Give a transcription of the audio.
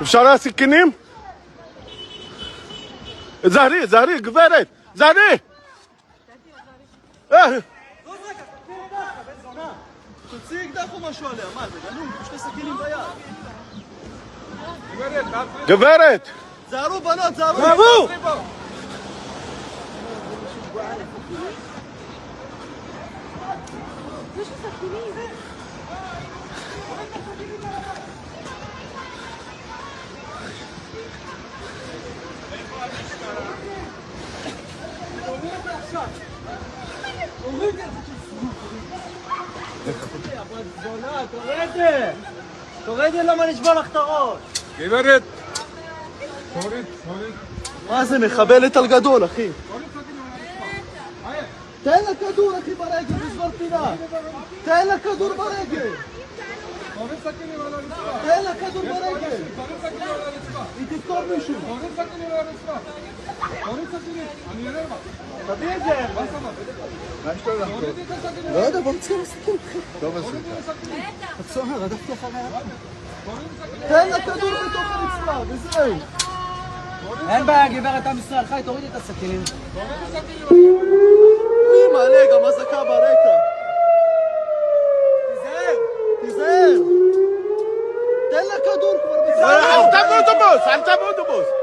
אפשר הסכינים? זהרי, גברת, זהרי! תוציא אקדח או משהו עליה, מה זה גנוב? שתי סכינים ביד. גברת! זהרו בנות, זהרו! תורדי, למה נשבר לך את הראש? גברת! מה זה, מחבלת על גדול, אחי. תן לה כדור, אחי, ברגל, תסגור פינה. תן לה כדור ברגל. תן לה כדור ברגל. היא תדקור מישהו. תביא את זה. לא יודע, בוא נצא לסכם. טוב, אז הצוהר, רדפתי אחריה. תן לה כדור בתוך הרצפה, וזהו. אין בעיה, גברת עם ישראל, חי, תורידי את הסכינים. מעלה, גם אזעקה ברקע. תיזהר. תן לה כדור כבר. אל תבוא אוטובוס!